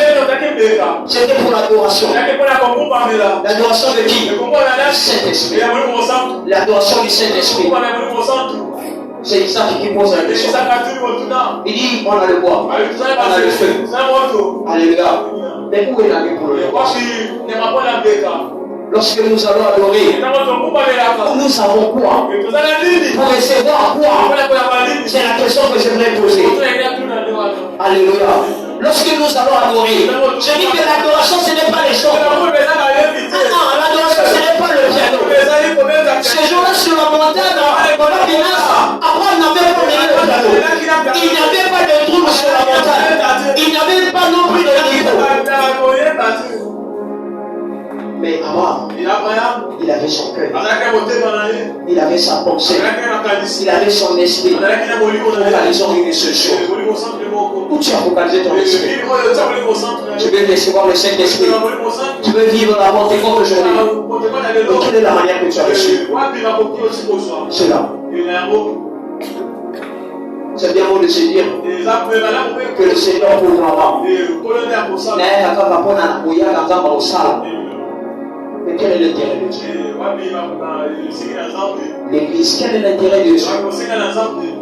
C'était pour l'adoration. L'adoration de qui? Saint-Esprit. L'adoration du Saint-Esprit. C'est Isaac qui pose la question. Il dit, on a le bois, on a le feu. Alléluia. Mais où est la vie pour le bois? Lorsque nous allons adorer, nous avons quoi? Pour recevoir quoi? C'est la question que j'aimerais poser. Alléluia. Lorsque nous allons adorer, je dis que l'adoration ce n'est pas les chants. Non, l'adoration ce n'est pas le piano. Ces jours-là sur la montagne, Abraham n'avait pas mené le piano. Il n'avait pas de trouble sur la montagne. Il n'avait pas non plus de niveau. Mais Abraham, il avait son cœur. Il avait sa pensée. Il avait son esprit. Focalisons une seule chose. Où tu as focalisé ton esprit? Tu veux recevoir le Saint-Esprit. Tu veux vivre la Pentecôte aujourd'hui. Donc, quelle est la manière que tu as reçu? Cela. C'est bien beau de se dire que le Seigneur pourra. Mais quel est l'intérêt de Dieu? L'Église, quel est l'intérêt de Dieu?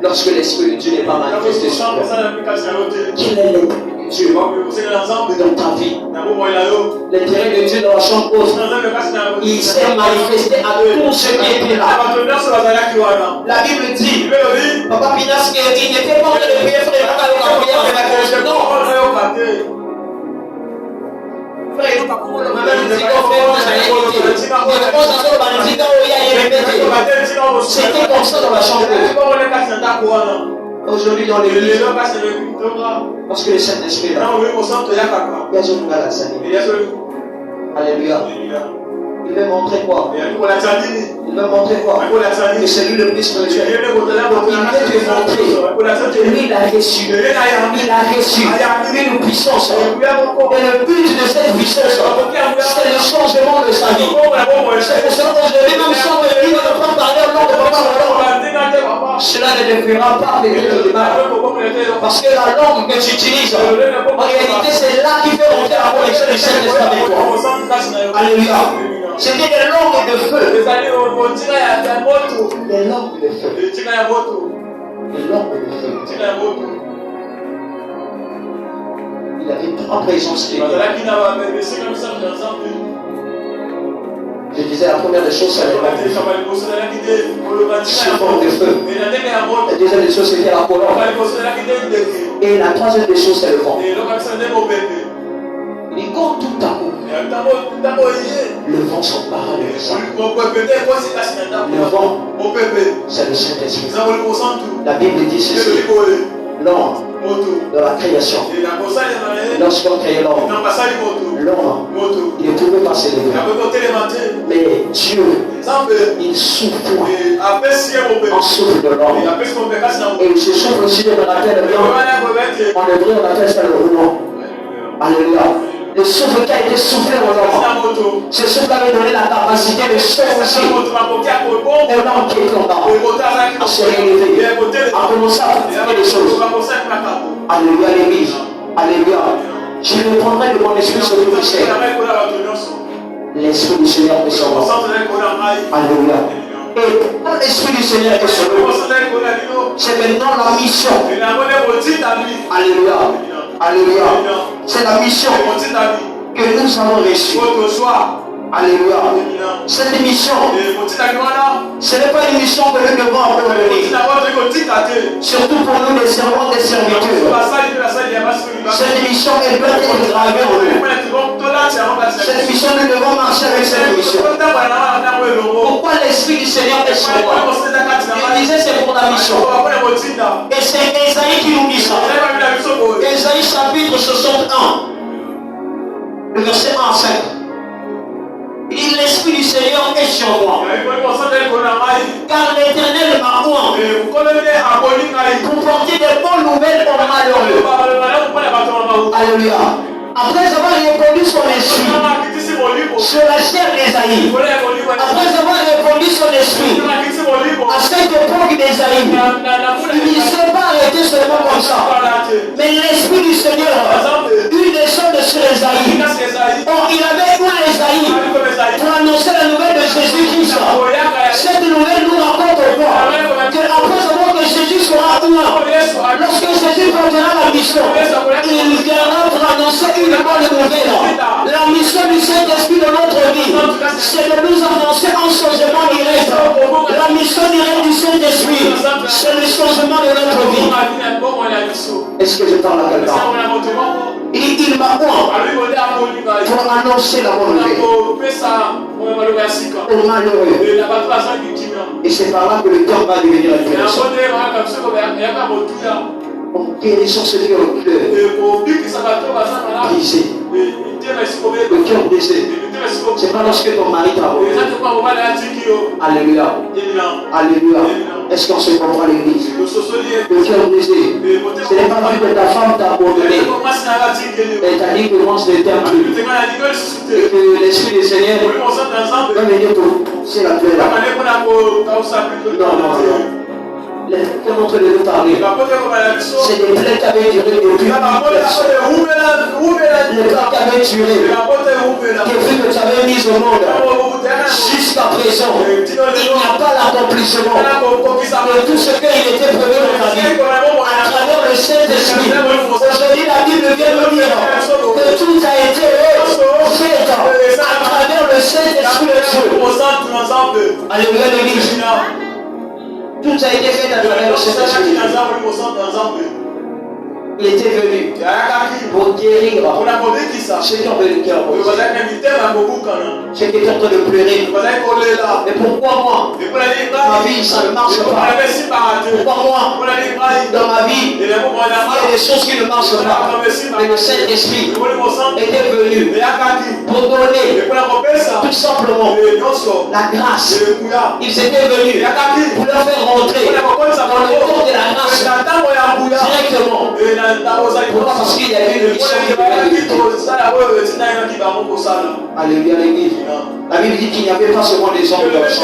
Lorsque l'Esprit de Dieu n'est pas manifesté sur toi, quel est l'intérêt de Dieu dans ta vie? L'intérêt de Dieu dans la chambre haute, il s'est manifesté à tous ceux qui étaient là. La Bible dit, Papa Pinas, qu'il n'était pas en train de prier, frère, non. C'était comme ça dans la chambre. Aujourd'hui dans l'église, parce que le Saint-Esprit est là, il y a une nouvelle assemblée. Alléluia. Il veut montrer quoi? Il veut montrer quoi? Que c'est lui le plus spirituel. Il veut te montrer que lui il a reçu. Il a reçu une puissance. Et le but de cette puissance, c'est le changement de sa vie. C'est pour ça qu'aujourd'hui, même si on ne va pas parler au nom de Papa, cela ne te fera pas venir de mal. Parce que la langue que tu utilises, en réalité, c'est là qui fait rentrer la connexion du Saint-Esprit avec toi. Alléluia. C'était des langues de feu. Des langues de feu. Des langues de feu. Il avait trois présences clés. Je disais la première des choses, c'est les langues de feu. La deuxième des choses, c'était la colombe. Et la troisième des choses, c'est le vent. Il dit, quand tout à coup, le vent s'empare de ça. Le vent, c'est le Saint-Esprit. La Bible dit ceci. L'homme, dans la création, lorsqu'on crée l'homme, il ne pouvait pas s'élever. Mais Dieu, il souffle en souffle de l'homme. Et il se souffle aussi dans la terre de l'homme. En hébreu, on appelle ça le roulement. Alléluia. Le souffle qui a été soufflé au l'homme, ce souffle avait donné la capacité de souffler aussi un homme qui est content à se réveiller, à commencer à faire des choses. Alléluia l'église. Alléluia. Je me prendrai de mon esprit sur le ministère. L'esprit du Seigneur est sur moi. Alléluia. Et quand l'esprit du Seigneur est sur nous, c'est maintenant la mission. Alléluia. Alléluia. C'est la mission que nous avons reçue. Alléluia. Cette mission, ce n'est pas une mission que nous devons abandonner. Surtout pour nous, les servants des serviteurs. Cette mission, elle doit être gravée en nous. Cette mission, nous devons marcher avec cette mission. Pourquoi l'Esprit du Seigneur est sur moi? Il disait c'est pour la mission. Et c'est Ésaïe qui nous dit ça. Ésaïe chapitre 61, le verset 1 à 5. Il dit l'Esprit du Seigneur est sur moi. Car l'Éternel m'a oint pour porter des bonnes nouvelles aux malheureux. Alléluia. Après avoir répondu son esprit sur la chair d'Ésaïe, après avoir répondu son esprit à cette époque d'Ésaïe, il ne s'est pas arrêté seulement comme ça. Mais l'Esprit du Seigneur, une descend sur Ésaïe. Or, il avait eu Ésaïe pour annoncer la nouvelle de Jésus-Christ. Cette nouvelle nous raconte quoi? Que après avoir que Jésus sera loin, lorsque Jésus portera la mission, il viendra pour annoncer une bonne nouvelle. La mission du Saint-Esprit de notre vie, c'est de nous annoncer un changement direct. La mission directe du Saint-Esprit, c'est le changement de notre vie. Est-ce que je parle à quelqu'un? Il m'a oint pour annoncer la bonne nouvelle aux malheureux. Et c'est par là que le temps va devenir intéressant. En guérissant ce cœur brisé. Le cœur brisé. C'est pas lorsque ton mari t'a abandonné. Alléluia. Alléluia. Est-ce qu'on se comprend l'église? Le cœur brisé. Ce n'est pas vu que ta femme t'a abandonné. Elle t'a dit que moi je t'aime plus. Et que l'Esprit du Seigneur va venir pour pousser la plaie là. Non. Comment te le parler? C'est des plaies qui avaient duré depuis. Les plaies qui avaient duré. Depuis que tu avais mis au monde. Jusqu'à présent, il n'y a pas l'accomplissement de tout ce qu'il était prévu dans ta vie. À travers le Saint-Esprit. Aujourd'hui, la Bible vient nous dire que tout a été fait à travers le Saint-Esprit de Dieu. Alléluia l'église. Tout a été fait à travers le Saint-Esprit. Il était venu pour guérir ceux qui ont le cœur brisé, ceux qui étaient en train de pleurer. Mais pourquoi moi? Ma vie, ça ne marche pas. Pourquoi moi? Dans ma vie, il y a des choses qui ne marchent pas. Mais le Saint-Esprit était venu pour donner tout simplement la grâce. Ils étaient venus pour leur faire rentrer dans le corps de la grâce directement. Pourquoi? Parce qu'il y a eu une mission qui devait être. Alléluia l'église. La Bible dit qu'il n'y avait pas seulement des hommes dans le champ.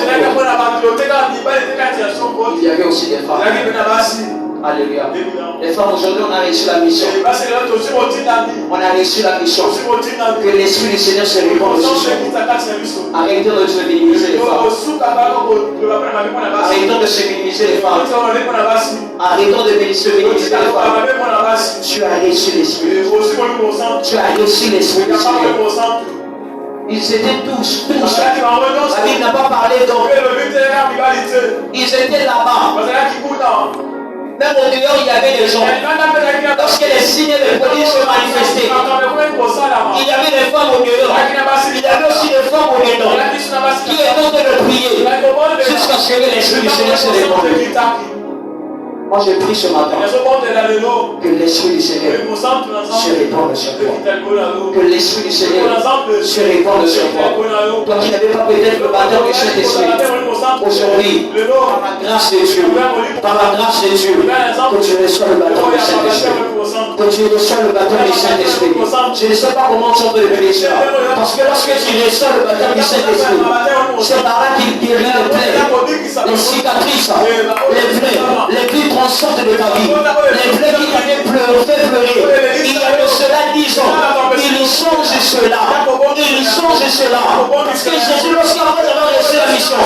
Il y avait aussi des femmes. Alléluia. Les femmes, aujourd'hui, on a reçu la mission. On a reçu la mission. Que l'Esprit du Seigneur se répande aussi sur nous. Arrêtons de se minimiser les femmes. Arrêtons de se minimiser les femmes. Arrêtons de se minimiser les femmes. Tu as reçu l'Esprit. Tu as reçu l'Esprit du Seigneur. Ils étaient tous. La Bible n'a pas parlé d'hommes. Ils étaient là-bas. Même au dehors, il y avait des gens. Lorsque les signes et les prodiges se manifestaient, il y avait des femmes au dehors. Il y avait aussi des femmes au dedans qui étaient en train de prier jusqu'à ce que l'Esprit du Seigneur se répande. Moi, je prie ce matin que l'Esprit du Seigneur se répande sur toi. Que l'Esprit du Seigneur se répande sur toi. Toi qui n'avais pas peut-être le baptême du Saint-Esprit, aujourd'hui, par la grâce de Dieu, que tu reçois le baptême du Saint-Esprit. Que tu reçois le baptême du Saint-Esprit. Je ne sais pas comment tu entends le bénéfice. Parce que lorsque tu reçois le baptême du Saint-Esprit, c'est par là qu'il guérit les plaies, les cicatrices, les plis sortent de ta vie. Les plaies qui t'avaient fait pleurer. Il y a de cela 10 ans. Il change cela. Il change cela. Parce que Jésus, lorsqu'il a reçu la mission,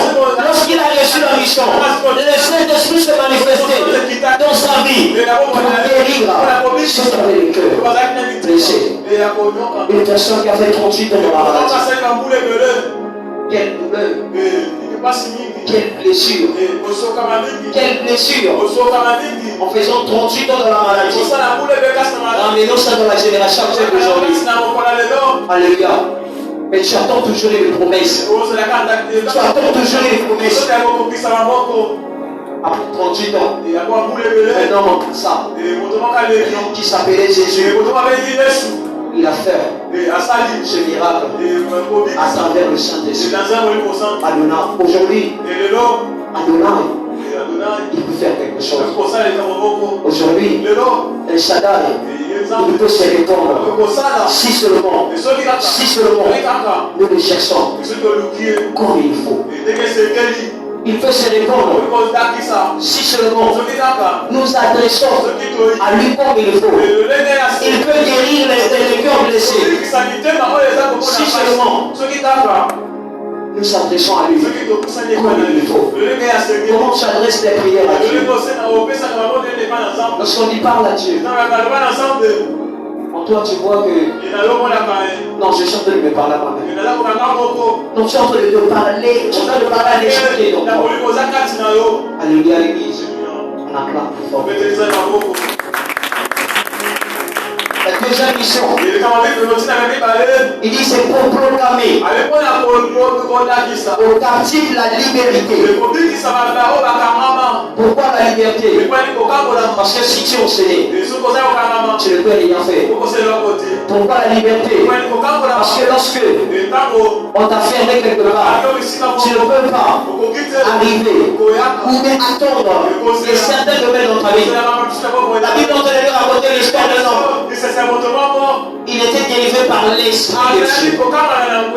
lorsqu'il a reçu la mission. Le Saint-Esprit s'est manifesté dans sa vie pour guérir ceux qui avaient le cœur blessé. Une personne qui a fait 38 ans dans la maladie. Quelle douleur. Quelle blessure. Quelle blessure. En faisant 38 ans dans la maladie. Ramenons ça dans la génération d'aujourd'hui. Alléluia. Mais tu attends toujours les promesses. Tu attends toujours les promesses. Après 38 ans, un homme comme ça, un homme qui s'appelait Jésus, il a fait ce miracle à travers le Saint-Esprit. Adonai, aujourd'hui, Adonai, il peut faire quelque chose. Aujourd'hui, El Shaddai, il peut se répondre. Si seulement nous le cherchons comme il faut. Il peut se répondre. Si seulement nous adressons à lui comme il faut. Il peut guérir les cœurs blessés. Si seulement nous s'adressons à lui comme il faut. Comment tu adresses les prières à Dieu? Lorsqu'on y parle à Dieu, en toi tu vois que non, je suis en train de me parler à moi-même. Non, tu es en train de te parler, tu es en train de parler à l'esprit. Donc, alléluia l'église. On acclame plus fort. La deuxième mission, il dit c'est pour proclamer aux captifs la liberté. Pourquoi la liberté? Parce que si tu es enseigné, tu ne peux rien faire. Pourquoi la liberté? Parce que lorsque on t'a fermé quelque part, tu ne peux pas arriver ou bien attendre et certains domaines dans ta vie. La Bible entend raconter l'histoire d'un homme. Il était délivré par l'Esprit de Dieu.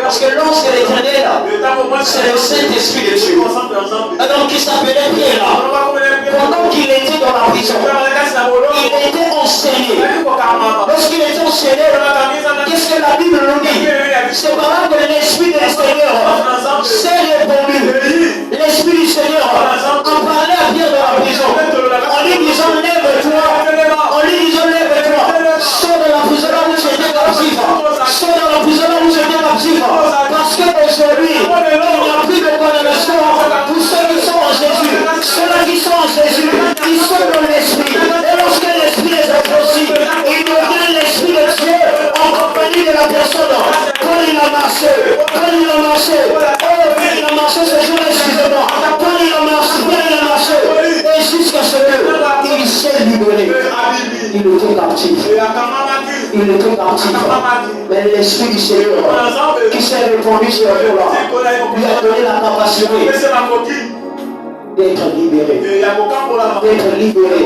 Parce que lorsque l'Éternel, c'est le Saint-Esprit de Dieu. Un homme qui s'appelait Pierre, pendant qu'il était dans la prison, il était enseigné. Lorsqu'il était enseigné, qu'est-ce que la Bible nous dit? C'est pendant que l'Esprit du Seigneur s'est répandu. L'Esprit du Seigneur a parlé à Pierre dans la prison. En lui disant, lève-toi. En lui disant, lève-toi. Sors de la prison là où tu étais captif. Sors de la prison là où tu étais captif. Parce qu'aujourd'hui, il n'y a plus de condamnation pour ceux qui sont en Jésus. Ceux-là qui sont en Jésus, ils sont dans l'Esprit. Et lorsque l'Esprit les approche, il devient l'Esprit de Dieu en compagnie de la personne. Quand il a marché, ce jour, excusez-moi. Quand il a marché, et jusqu'à ce qu'il s'est libéré. Il était captif. Mais l'Esprit du Seigneur qui s'est répandu sur le jour-là lui a donné la capacité d'être libéré.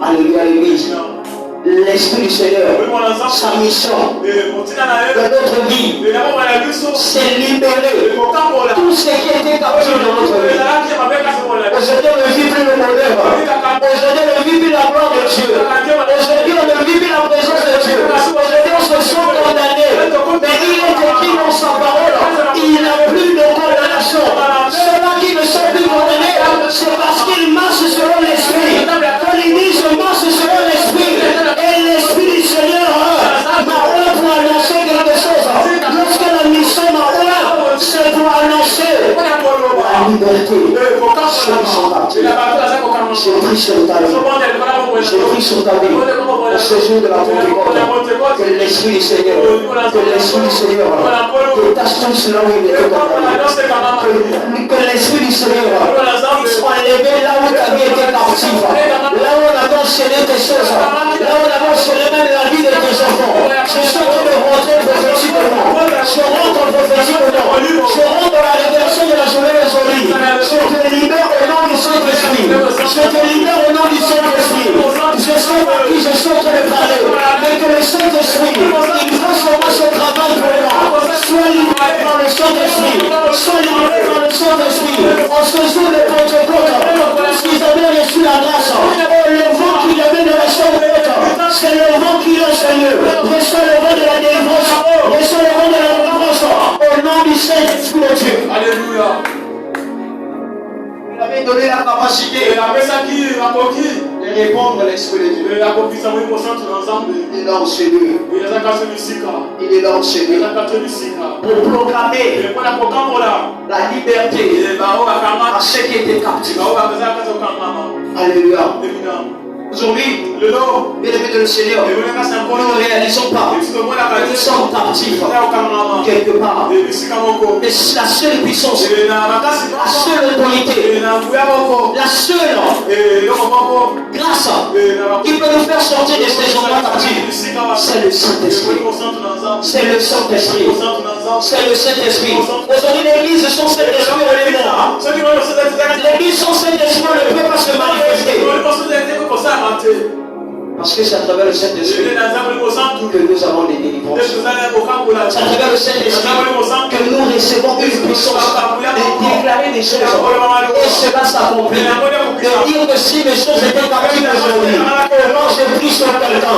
Alléluia l'église. L'Esprit du Seigneur, sa mission dans notre vie, c'est libérer tout ce qui était captif dans notre vie. Aujourd'hui, on ne vit plus le bonheur. Aujourd'hui, on ne vit plus la gloire de Dieu. Aujourd'hui, on ne vit plus la présence de Dieu. Aujourd'hui, on se sent condamné. Mais il est écrit dans sa parole, il n'y a plus de condamnation. Ceux-là qui ne sont plus condamnés, c'est parce qu'ils marchent selon l'Esprit. Quand ils disent je marche selon l'Esprit, et l'Esprit du Seigneur m'a oint pour annoncer quelque chose. Lorsque la mission m'a oint, c'est pour annoncer la liberté. J'ai pris sur ta vie. J'ai pris sur ta vie. Au séjour de la Pentecôte. Que l'Esprit du Seigneur, que tâche tout cela où il était condamné. Que l'Esprit du Seigneur soit élevé là où ta vie était captive. Là où on avait enchaîné tes choses. Là où on avait enchaîné même la vie de tes enfants. Je suis en train de rentrer prophétiquement. Je rentre prophétiquement. Je rentre dans la révélation de la journée d'aujourd'hui. Je te libère au nom du Saint-Esprit. Je te libère au nom du Saint-Esprit. Je sais par qui je suis en train de parler. Mais que le Saint-Esprit, il faut seulement ce travail pour moi. Sois libéré par le Saint-Esprit. Sois libéré par le Saint-Esprit. En ce jour de Pentecôte, lorsqu'ils avaient reçu la grâce, le vent qu'il y avait de la chambre, c'est le vent qui est Seigneur. Reçois le vent de la délivrance. Reçois le vent de la délivrance. Au nom du Saint-Esprit de Dieu. Alléluia. lui donner la capacité de répondre à l'Esprit de Dieu. Il est là au Seigneur. Il est là au Seigneur. Pour proclamer la liberté à ceux qui étaient captifs. Alléluia. Aujourd'hui, bien-aimés de le Seigneur, nous ne réalisons pas que nous sommes captifs quelque part. Mais la seule puissance, la seule autorité, la seule grâce qui peut nous faire sortir de ces endroits captifs, c'est le Saint-Esprit. C'est le Saint-Esprit. C'est le Saint-Esprit. Aujourd'hui, l'église sans Saint-Esprit, on est mort. L'église sans Saint-Esprit, on ne peut pas se manifester. Parce que c'est à travers le Saint-Esprit que nous avons des délivrances. C'est à travers le Saint-Esprit que nous recevons une puissance de déclarer des choses. Et cela s'accomplit. De dire que si mes choses étaient captives aujourd'hui, comment je prie sur quelqu'un.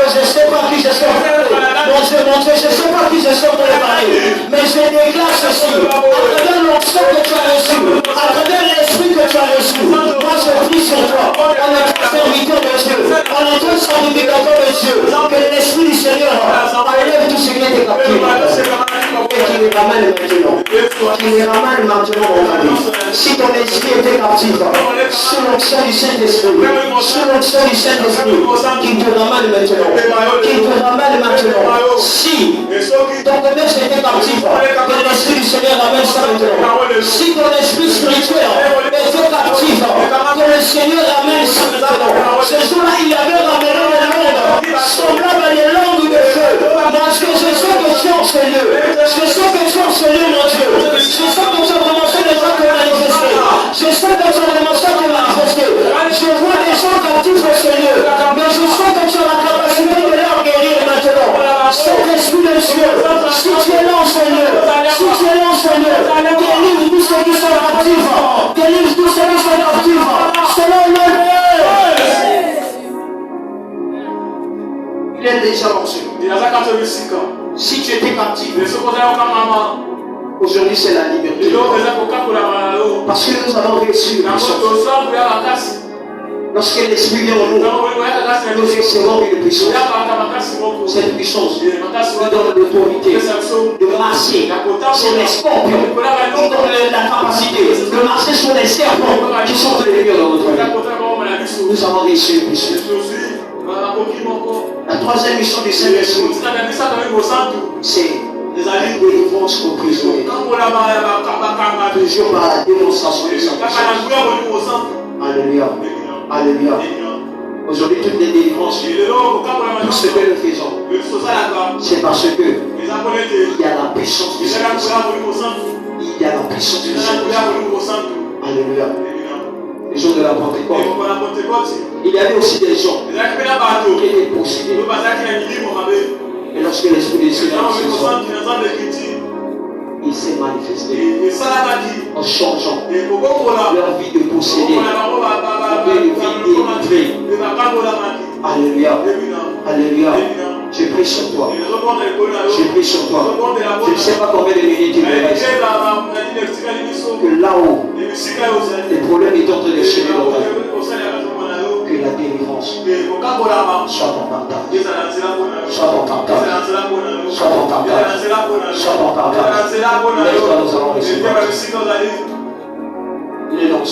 Je ne sais pas qui je suis. Mon Dieu, je ne sais pas qui je suis pour le parler. Mais je déclare ceci. À travers l'onction que tu as reçu, à travers l'esprit que tu as reçu, moi je prie sur toi. On est serviteur de Dieu. On est sanctificateur de Dieu, que l'Esprit du Seigneur enlève tout ce qui était captif et qui les ramène maintenant. Qui les ramène maintenant dans ta vie. Si ton esprit était captif, sous l'onction du Saint-Esprit, sous l'onction du Saint-Esprit, qui te ramène maintenant. Qui te ramène maintenant. Si ton commerce était captif, que l'Esprit du Seigneur ramène ça maintenant. Si ton esprit spirituel était captif, que le Seigneur ramène ça maintenant. Ce jour-là, il avait ramené le monde semblable à des langues de feu. Parce que je sais que tu es en ce lieu. Je sais que tu es en ce lieu, mon Dieu. Je sais que tu as commencé déjà à te manifester. Je sais que tu as commencé à te manifester. Je vois des gens captifs au Seigneur. Mais je sais que tu as la capacité de leur guérir maintenant. Cet esprit de Dieu, si tu es là en Seigneur, si tu es là en Seigneur, délivre tous ceux qui sont captifs. Délivre tous ceux qui sont captifs. Selon le il est déjà lancé. Si tu étais captif, aujourd'hui c'est la liberté. Parce que nous avons reçu une puissance. Lorsque l'Esprit vient en nous, nous recevons une puissance. Cette puissance nous donne l'autorité de marcher sur les scorpions. Nous donne la capacité de marcher sur les serpents qui sont ennemis dans notre vie. Nous avons reçu une puissance. La troisième mission du Saint-Esprit, c'est la délivrance aux prisonniers. Toujours par la démonstration du Saint-Esprit. Alléluia. Alléluia. Aujourd'hui, toutes les délivrances, tout ce que nous faisons, c'est parce que il y a la puissance du Saint-Esprit. Il y a la puissance du Saint-Esprit. Alléluia. Les jours de la Pentecôte, il y avait aussi des gens qui étaient possédés. Et lorsque l'Esprit du Seigneur il s'est manifesté en changeant leur vie de posséder, leur vie délivrée. Alléluia. Alléluia. Je prie sur toi. Je prie sur toi. Je ne sais pas combien de minutes il me reste. Que là-haut, les problèmes étant en train de se dans ta vie, que la délivrance soit ton partage. Soit ton partage. Soit ton partage. Soit ton partage. Lève-toi, nous allons recevoir. Il est dans